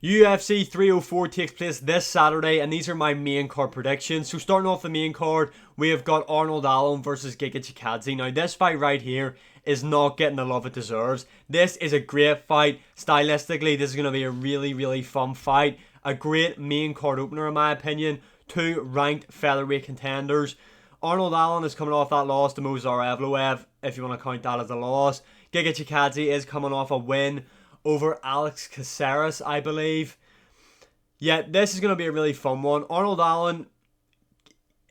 UFC 304 takes place this Saturday, and these are my main card predictions. So starting off the main card, we have got Arnold Allen versus Giga Chikadze. Now this fight right here is not getting the love it deserves. This is a great fight. Stylistically, this is going to be a really, really fun fight. A great main card opener in my opinion. Two ranked featherweight contenders. Arnold Allen is coming off that loss to Movsar Evloev, if you want to count that as a loss. Giga Chikadze is coming off a win over Alex Caceres, I believe. Yeah, this is going to be a really fun one. Arnold Allen,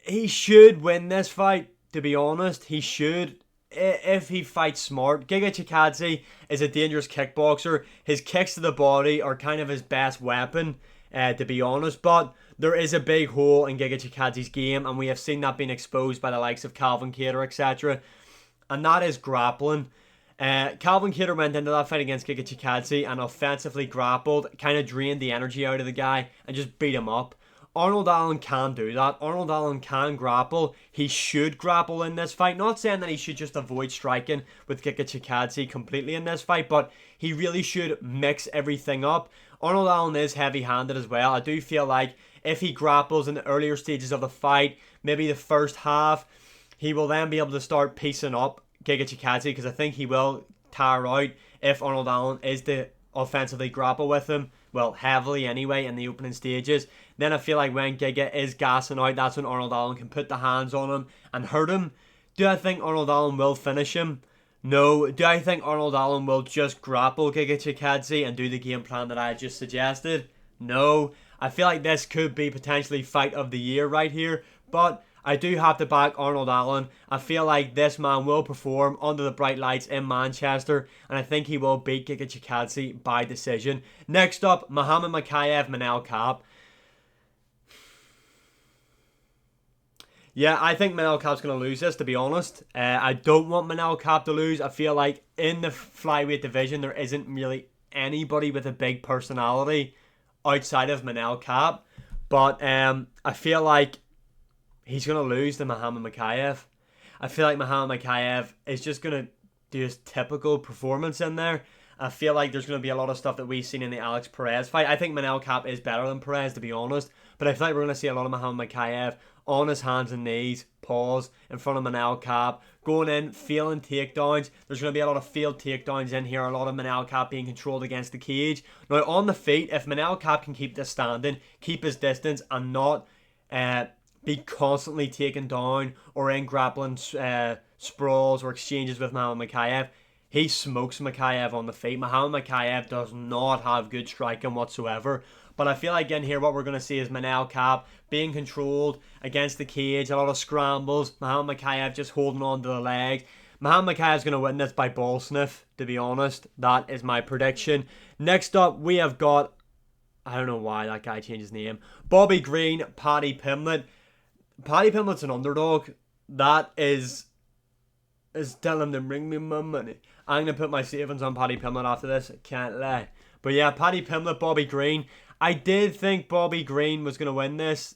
he should win this fight, to be honest. He should, if he fights smart. Giga Chikadze is a dangerous kickboxer. His kicks to the body are kind of his best weapon, to be honest. But there is a big hole in Giga Chikadze's game, and we have seen that being exposed by the likes of Calvin Kattar, etc. And that is grappling. Calvin Kattar went into that fight against Giga Chikadze and offensively grappled, kind of drained the energy out of the guy and just beat him up. Arnold Allen can do that. Arnold Allen can grapple. He should grapple in this fight. Not saying that he should just avoid striking with Giga Chikadze completely in this fight, but he really should mix everything up. Arnold Allen is heavy-handed as well. I do feel like if he grapples in the earlier stages of the fight, maybe the first half, he will then be able to start piecing up Giga Chikadze, because I think he will tire out if Arnold Allen is to offensively grapple with him, well, heavily anyway, in the opening stages. Then I feel like when Giga is gassing out, that's when Arnold Allen can put the hands on him and hurt him. Do I think Arnold Allen will finish him? No. Do I think Arnold Allen will just grapple Giga Chikadze and do the game plan that I just suggested? No. I feel like this could be potentially fight of the year right here, but I do have to back Arnold Allen. I feel like this man will perform under the bright lights in Manchester, and I think he will beat Giga Chikadze by decision. Next up, Muhammad Mokaev, Manel Kape. Yeah, I think Manel Kape's going to lose this, to be honest. I don't want Manel Kape to lose. I feel like in the flyweight division, there isn't really anybody with a big personality outside of Manel Kape. But I feel like he's going to lose to Muhammad Mokaev. I feel like Muhammad Mokaev is just going to do his typical performance in there. I feel like there's going to be a lot of stuff that we've seen in the Alex Perez fight. I think Manel Kape is better than Perez, to be honest. But I feel like we're going to see a lot of Muhammad Mokaev on his hands and knees, pause, in front of Manel Kape, going in, feeling takedowns. There's going to be a lot of failed takedowns in here, a lot of Manel Kape being controlled against the cage. Now, on the feet, if Manel Kape can keep this standing, keep his distance, and not be constantly taken down or in grappling sprawls or exchanges with Muhammad Mokaev, he smokes Mokaev on the feet. Muhammad Mokaev does not have good striking whatsoever. But I feel like in here what we're going to see is Manel Kape being controlled against the cage, a lot of scrambles, Muhammad Mokaev just holding on to the legs. Muhammad Mokaev's going to win this by ball sniff, to be honest. That is my prediction. Next up, we have got, I don't know why that guy changed his name, Bobby Green, Paddy Pimblett. Paddy Pimblett's an underdog. That is telling him to bring me my money. I'm going to put my savings on Paddy Pimblett after this. I can't lie. But yeah, Paddy Pimblett, Bobby Green. I did think Bobby Green was going to win this.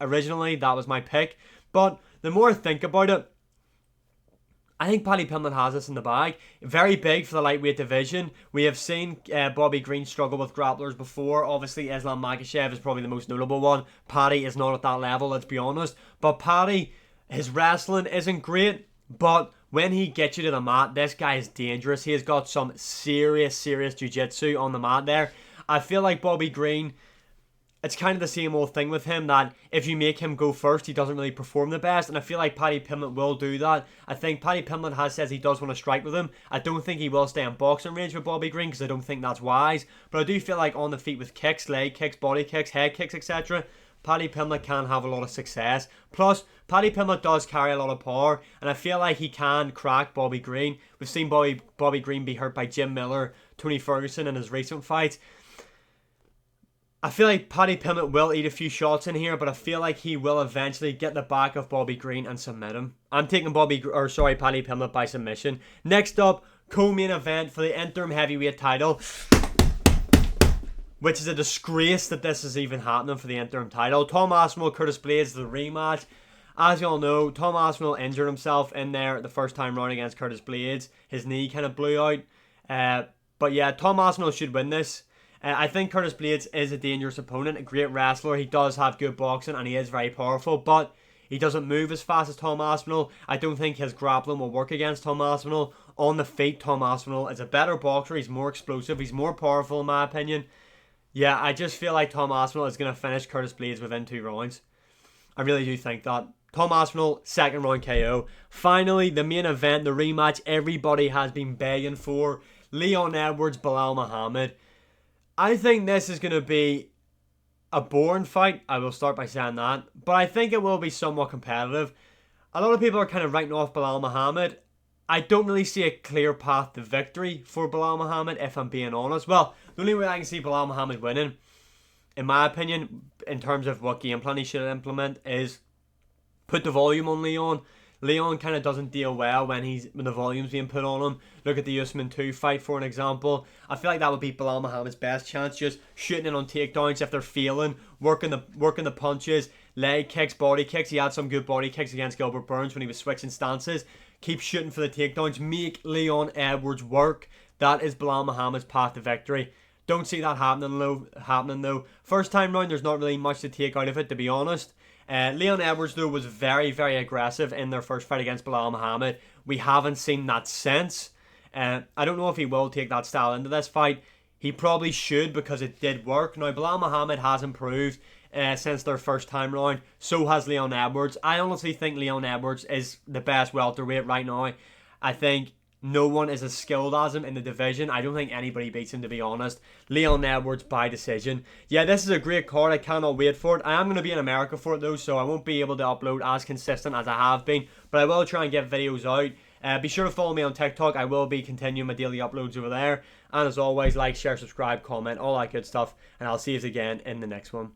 Originally, that was my pick. But the more I think about it, I think Paddy Pimblett has this in the bag. Very big for the lightweight division. We have seen Bobby Green struggle with grapplers before. Obviously, Islam Makhachev is probably the most notable one. Paddy is not at that level, let's be honest. But Paddy, his wrestling isn't great. But when he gets you to the mat, this guy is dangerous. He has got some serious jiu-jitsu on the mat there. I feel like Bobby Green, it's kind of the same old thing with him, that if you make him go first, he doesn't really perform the best, and I feel like Paddy Pimblett will do that. I think Paddy Pimblett says he does want to strike with him. I don't think he will stay in boxing range with Bobby Green, because I don't think that's wise, but I do feel like on the feet with kicks, leg kicks, body kicks, head kicks, etc., Paddy Pimblett can have a lot of success. Plus, Paddy Pimblett does carry a lot of power, and I feel like he can crack Bobby Green. We've seen Bobby Green be hurt by Jim Miller, Tony Ferguson in his recent fights. I feel like Paddy Pimblett will eat a few shots in here, but I feel like he will eventually get the back of Bobby Green and submit him. I'm taking Paddy Pimblett by submission. Next up, co-main event for the interim heavyweight title, which is a disgrace that this is even happening for the interim title. Tom Aspinall, Curtis Blaydes, the rematch. As you all know, Tom Aspinall injured himself in there the first time round against Curtis Blaydes. His knee kind of blew out. But yeah, Tom Aspinall should win this. I think Curtis Blaydes is a dangerous opponent, a great wrestler. He does have good boxing and he is very powerful, but he doesn't move as fast as Tom Aspinall. I don't think his grappling will work against Tom Aspinall. On the feet, Tom Aspinall is a better boxer. He's more explosive. He's more powerful, in my opinion. Yeah, I just feel like Tom Aspinall is going to finish Curtis Blaydes within 2 rounds. I really do think that. Tom Aspinall, second round KO. Finally, the main event, the rematch everybody has been begging for. Leon Edwards, Belal Muhammad. I think this is going to be a boring fight. I will start by saying that. But I think it will be somewhat competitive. A lot of people are kind of writing off Belal Muhammad. I don't really see a clear path to victory for Belal Muhammad, if I'm being honest. Well, the only way I can see Belal Muhammad winning, in my opinion, in terms of what game plan he should implement, is put the volume on Leon. Leon kind of doesn't deal well when the volume's being put on him. Look at the Usman 2 fight, for an example. I feel like that would be Belal Muhammad's best chance, just shooting in on takedowns if they're failing, working the punches, leg kicks, body kicks. He had some good body kicks against Gilbert Burns when he was switching stances. Keep shooting for the takedowns. Make Leon Edwards work. That is Belal Muhammad's path to victory. Don't see that happening though. First time round, there's not really much to take out of it, to be honest. Leon Edwards, though, was very, very aggressive in their first fight against Belal Muhammad. We haven't seen that since. I don't know if he will take that style into this fight. He probably should, because it did work. Now, Belal Muhammad has improved since their first time round. So has Leon Edwards. I honestly think Leon Edwards is the best welterweight right now. I think no one is as skilled as him in the division. I don't think anybody beats him, to be honest. Leon Edwards by decision. Yeah, this is a great card. I cannot wait for it. I am going to be in America for it though, so I won't be able to upload as consistent as I have been. But I will try and get videos out. Be sure to follow me on TikTok. I will be continuing my daily uploads over there. And as always, like, share, subscribe, comment, all that good stuff. And I'll see you again in the next one.